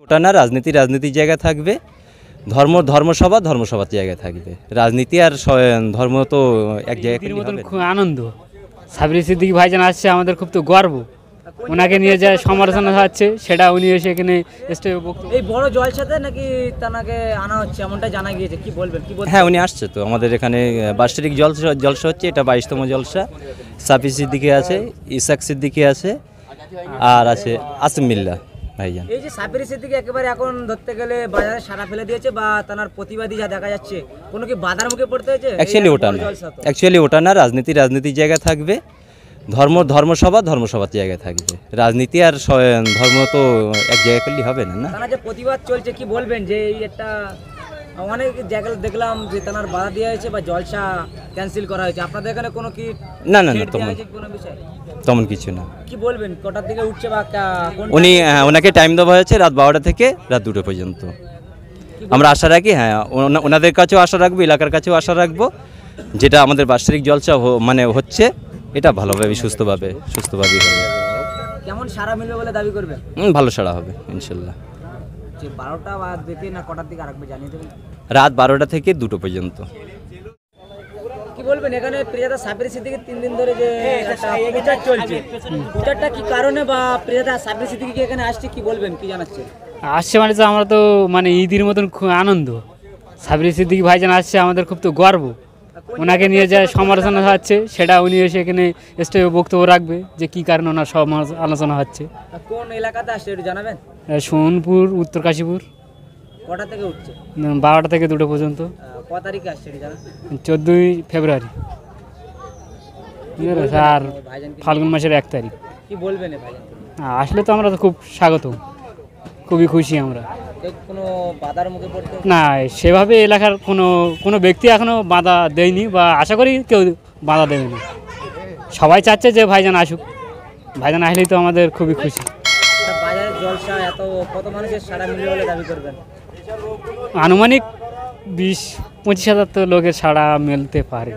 ভোটটা না, রাজনীতির জায়গায় থাকবে, ধর্মসভার জায়গায় থাকবে। রাজনীতি আর ধর্ম তো এক জায়গায় করলে হবে না। খুব আনন্দ, সাবরি সিদ্দিকী ভাইজান আসছে, আমাদের খুব তো গর্ব। ওনাকে নিয়ে যা সমালোচনা হচ্ছে সেটা উনি এসে এখানে স্টেজে বক্তব্য। এই বড় জলসাতে নাকি তানাকে আনা হচ্ছে এমনটা জানা গিয়েছে, কি বলবেন? কি বলবেন? হ্যাঁ, উনি আসছে তো আমাদের এখানে বার্ষিক জলসা হচ্ছে, এটা 22তম জলসা। সাফি সিদ্দিকী আছে, ইসাক সিদ্দিকী আছে, আর আছে আসিম মিল্লা ভাইজান। এই যে সাবির সিদ্দিকী একেবারে এখন ধরতে গেলে বাজারে সারা ফেলে দিয়েছে, বা তার প্রতিবাদী যা দেখা যাচ্ছে, কোনো কি বাধার মুখে পড়তে হয়েছে? অ্যাকচুয়ালি ওটা না, রাজনীতির জায়গায় থাকবে, ধর্মসভার জায়গায় থাকবে। রাজনীতি আর ধর্ম তো এক জায়গায় করলে হবে না। না, তারা যে প্রতিবাদ চলছে, কি বলবেন? যে এই একটা অনেক জায়গায় দেখলাম যে তার বাধা দেওয়া হয়েছে বা জলসা ক্যান্সেল করা হয়েছে, আপনাদের এখানে কোনো কি না কোনো বিষয় তেমন কিছু না। কি বলবেন? কটার দিকে উঠছে বা ওনাকে টাইম দেওয়া হয়েছে রাত 12টা থেকে রাত 2টা পর্যন্ত। আমরা আশা রাখি, হ্যাঁ, ওনাদের কাছেও আশা রাখবো, এলাকার কাছেও আশা রাখবো, যেটা আমাদের বার্ষিক জলসা মানে হচ্ছে, এটা ভালোভাবে সুস্থভাবে হবে। কেমন সারা মিলবে বলে দাবি করবেন? ভালো সাড়া হবে ইনশাল্লাহ। যে 12টা বা দিকে না কটার দিকে আরেকবার জানিয়ে দেবেন? রাত 12টা থেকে 2টো পর্যন্ত। কি বলবেন? এখানে প্রিয়াদা সাবির সিদ্দিকী 3 দিন ধরে যে প্রচার চলছে, প্রচারটা কি কারণে বা প্রিয়াদা সাবির সিদ্দিকী কি এখানে আসছে, কি বলবেন? কি জানাচ্ছে? আসছে মানে তো আমরা তো মানে ঈদের মতন খুব আনন্দ, সাবরি সিদ্দিকী ভাইজান আসছে, আমাদের খুব তো গর্ব। ওনাকে নিয়ে যা সমালোচনা হচ্ছে সেটা উনি এসে এখানে স্টেজে বক্তব্য রাখবে, যে কী কারণে ওনার আলোচনা হচ্ছে। কোন এলাকাতে আসছে একটু জানাবেন? সোনপুর, উত্তর কাশীপুর। কটা থেকে উঠছে? 12টা থেকে 2টো পর্যন্ত। ক তারিখে আসছে এটা জানেন? 14ই ফেব্রুয়ারি আর ফাল্গুন মাসের 1 তারিখ। কি বলবেন ভাইজান? আসলে তো আমরা তো খুব স্বাগত, খুবই খুশি আমরা। কোনো বাধার মুখে পড়তে? না, সেভাবে এলাকার কোনো ব্যক্তি এখনও বাধা দেয়নি, বা আশা করি কেউ বাধা দেবে না। সবাই চাচ্ছে যে ভাইজান আসুক, ভাইজান আসলেই তো আমাদের খুবই খুশি। বাজারের জলসা এত কত মানুষের সারা মিলবে বলে দাবি করবেন? আনুমানিক 20-25 হাজার তো লোকের সাড়া মিলতে পারে।